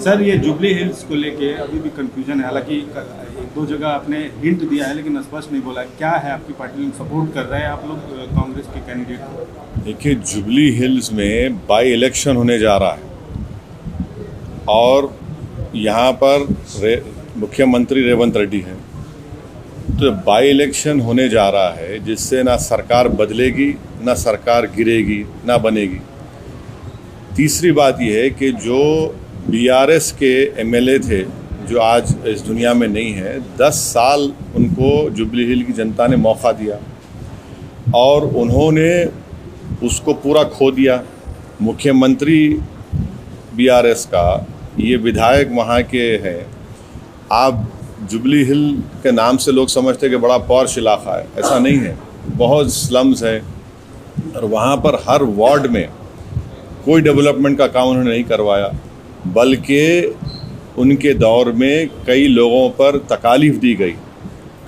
Sir, ये jubilee hills को लेके अभी भी कंफ्यूजन है। हालांकि एक दो जगह आपने हिंट दिया है लेकिन स्पष्ट नहीं बोला। क्या है, आपकी पार्टी सपोर्ट कर रहे हैं आप लोग कांग्रेस के कैंडिडेट को? देखिए, जुबली हिल्स में बाई इलेक्शन होने जा रहा है और यहाँ पर मुख्यमंत्री रेवंत रेड्डी हैं। तो बाई इलेक्शन होने जा रहा है जिससे ना सरकार बदलेगी, ना सरकार गिरेगी, ना बनेगी। तीसरी बात यह है कि जो बीआरएस के एमएलए थे जो आज इस दुनिया में नहीं है, 10 साल उनको जुबली हिल की जनता ने मौका दिया और उन्होंने उसको पूरा खो दिया। मुख्यमंत्री बीआरएस का, ये विधायक वहाँ के हैं। आप जुबली हिल के नाम से लोग समझते हैं कि बड़ा पॉश इलाका है, ऐसा नहीं है। बहुत स्लम्स है और वहाँ पर हर वार्ड में कोई डेवलपमेंट का काम उन्होंने नहीं करवाया, बल्कि उनके दौर में कई लोगों पर तकालीफ दी गई,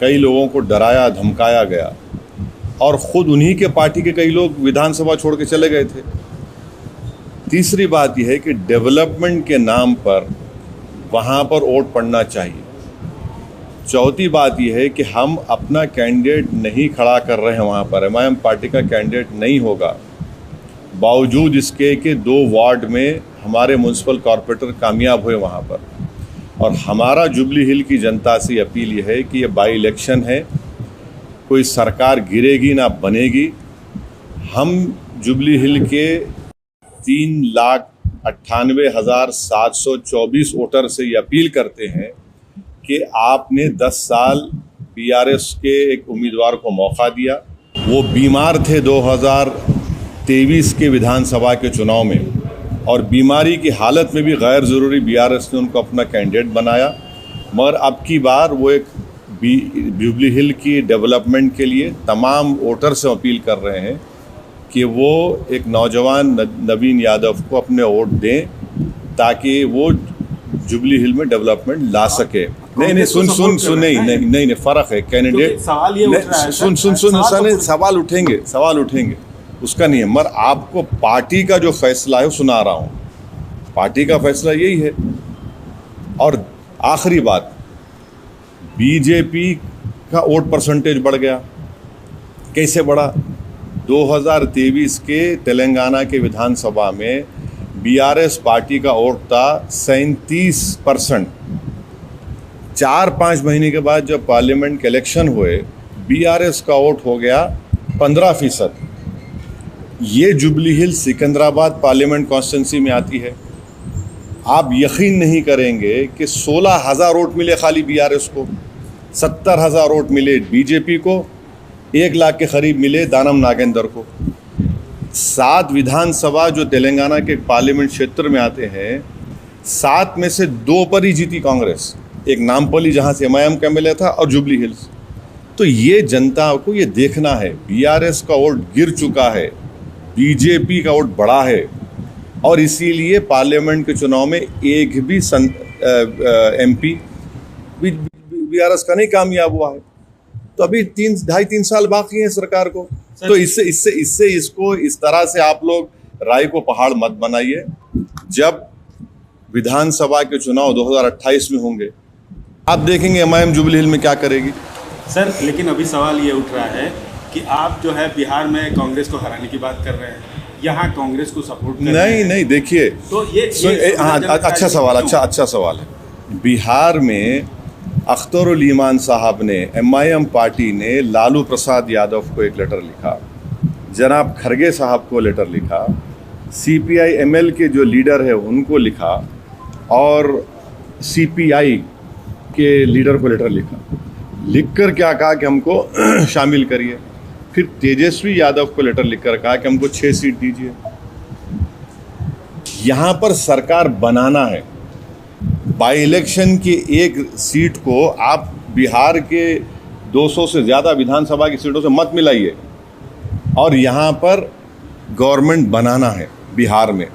कई लोगों को डराया धमकाया गया और ख़ुद उन्हीं के पार्टी के कई लोग विधानसभा छोड़ के चले गए थे। तीसरी बात यह है कि डेवलपमेंट के नाम पर वहाँ पर वोट पड़ना चाहिए। चौथी बात यह है कि हम अपना कैंडिडेट नहीं खड़ा कर रहे हैं वहाँ पर, एमआईएम पार्टी का कैंडिडेट नहीं होगा, बावजूद इसके कि 2 वार्ड में हमारे म्यूनसिपल कॉरपोरेटर कामयाब हुए वहाँ पर। और हमारा जुबली हिल की जनता से अपील ये है कि ये बाई इलेक्शन है, कोई सरकार गिरेगी ना बनेगी। हम जुबली हिल के 3,98,724 वोटर से ये अपील करते हैं कि आपने 10 साल बीआरएस के एक उम्मीदवार को मौका दिया। वो बीमार थे 2023 के विधानसभा के चुनाव में और बीमारी की हालत में भी गैर ज़रूरी बीआरएस ने उनको अपना कैंडिडेट बनाया, मगर अब की बार वो एक जुबली हिल की डेवलपमेंट के लिए तमाम वोटर से अपील कर रहे हैं कि वो एक नौजवान नवीन यादव को अपने वोट दें ताकि वो जुबली हिल में डेवलपमेंट ला सके। नहीं, नहीं, फ़र्क है कैंडिडेट। सवाल ये उठ रहा है, सवाल उठेंगे उसका नहीं है, मगर आपको पार्टी का जो फैसला है वो सुना रहा हूँ। पार्टी का फैसला यही है। और आखिरी बात, बीजेपी का वोट परसेंटेज बढ़ गया। कैसे बढ़ा? 2023 के तेलंगाना के विधानसभा में बीआरएस पार्टी का वोट था 37%। 4-5 महीने के बाद जब पार्लियामेंट के इलेक्शन हुए, बीआरएस का वोट हो गया 15%। ये जुबली हिल सिकंदराबाद पार्लियामेंट कॉन्स्टिट्यूंसी में आती है। आप यकीन नहीं करेंगे कि 16,000 वोट मिले खाली बीआरएस को, 70,000 वोट मिले बीजेपी को, 1 लाख के करीब मिले दानम नागेंद्र को। 7 विधानसभा जो तेलंगाना के पार्लियामेंट क्षेत्र में आते हैं, 7 में से 2 पर ही जीती कांग्रेस। एक नामपल्ली जहाँ से एमआईएम का एमएलए था और जुबली हिल्स। तो ये जनता को ये देखना है, बीआरएस का वोट गिर चुका है, बीजेपी का वोट बढ़ा है और इसीलिए पार्लियामेंट के चुनाव में एक भी एमपी बीआरएस का नहीं कामयाब हुआ है। तो अभी 2.5-3 साल बाकी हैं सरकार को। तो इससे इसको इस तरह से आप लोग राय को पहाड़ मत बनाइए। जब विधानसभा के चुनाव 2028 में होंगे, आप देखेंगे एमआईएम जुबली हिल में क्या करेगी। सर, लेकिन अभी सवाल ये उठ रहा है कि आप जो है बिहार में कांग्रेस को हराने की बात कर रहे हैं, यहाँ कांग्रेस को सपोर्ट कर रहे हैं। नहीं, देखिए, तो ये अच्छा सवाल है। बिहार में अख्तरुल ईमान साहब ने, एमआईएम पार्टी ने लालू प्रसाद यादव को एक लेटर लिखा, जनाब खरगे साहब को लेटर लिखा, सीपीआई एमएल के जो लीडर है उनको लिखा और सीपीआई के लीडर को लेटर लिखा। लिखकर क्या कहा कि हमको शामिल करिए। फिर तेजस्वी यादव को लेटर लिखकर कहा कि हमको 6 सीट दीजिए। यहाँ पर सरकार बनाना है। बाई इलेक्शन की एक सीट को आप बिहार के 200 से ज़्यादा विधानसभा की सीटों से मत मिलाइए और यहाँ पर गवर्नमेंट बनाना है बिहार में।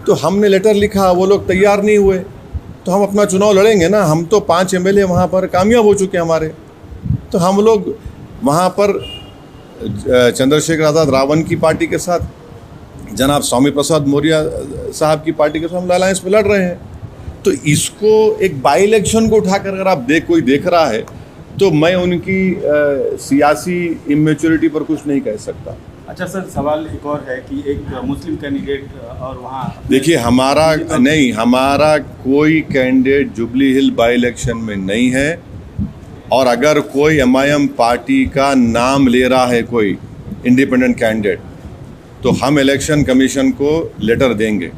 तो हमने लेटर लिखा, वो लोग तैयार नहीं हुए, तो हम अपना चुनाव लड़ेंगे ना। हम तो 5 एमएलए वहाँ पर कामयाब हो चुके हैं हमारे, तो हम लोग वहाँ पर चंद्रशेखर आज़ाद रावण की पार्टी के साथ, जनाब स्वामी प्रसाद मौर्य साहब की पार्टी के साथ हम अलायंस में लड़ रहे हैं। तो इसको एक बाई इलेक्शन को उठाकर अगर आप कोई देख रहा है तो मैं उनकी सियासी इमेच्योरिटी पर कुछ नहीं कह सकता। अच्छा सर, सवाल एक और है कि एक मुस्लिम कैंडिडेट और वहाँ देखिए, हमारा कोई candidate jubilee hill by election में नहीं है, और अगर कोई MIM पार्टी का नाम ले रहा है कोई इंडिपेंडेंट कैंडिडेट तो हम इलेक्शन कमीशन को लेटर देंगे।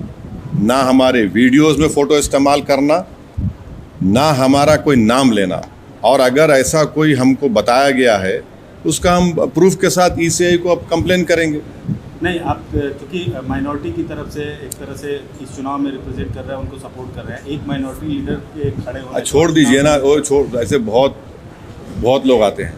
ना हमारे वीडियोस में फ़ोटो इस्तेमाल करना, ना हमारा कोई नाम लेना, और अगर ऐसा कोई हमको बताया गया है उसका हम प्रूफ के साथ ECI को अब कंप्लेन करेंगे। नहीं, आप क्योंकि माइनॉरिटी की तरफ से एक तरह से इस चुनाव में रिप्रेजेंट कर रहे हैं, उनको सपोर्ट कर रहे हैं, एक माइनॉरिटी लीडर के खड़े होने छोड़ दीजिए ना, वो ऐसे बहुत लोग आते हैं,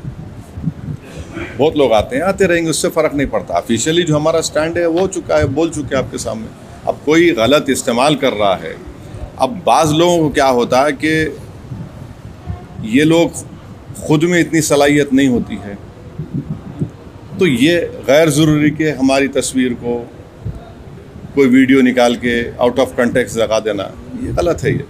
आते रहेंगे, उससे फ़र्क नहीं पड़ता। ऑफिशियली जो हमारा स्टैंड है वो बोल चुके हैं आपके सामने। अब कोई गलत इस्तेमाल कर रहा है, अब बाज़ लोगों को क्या होता है कि ये लोग खुद में इतनी सलाहियत नहीं होती है, तो ये गैर ज़रूरी के हमारी तस्वीर को कोई वीडियो निकाल के आउट ऑफ कंटेक्स्ट लगा देना, ये गलत है ये।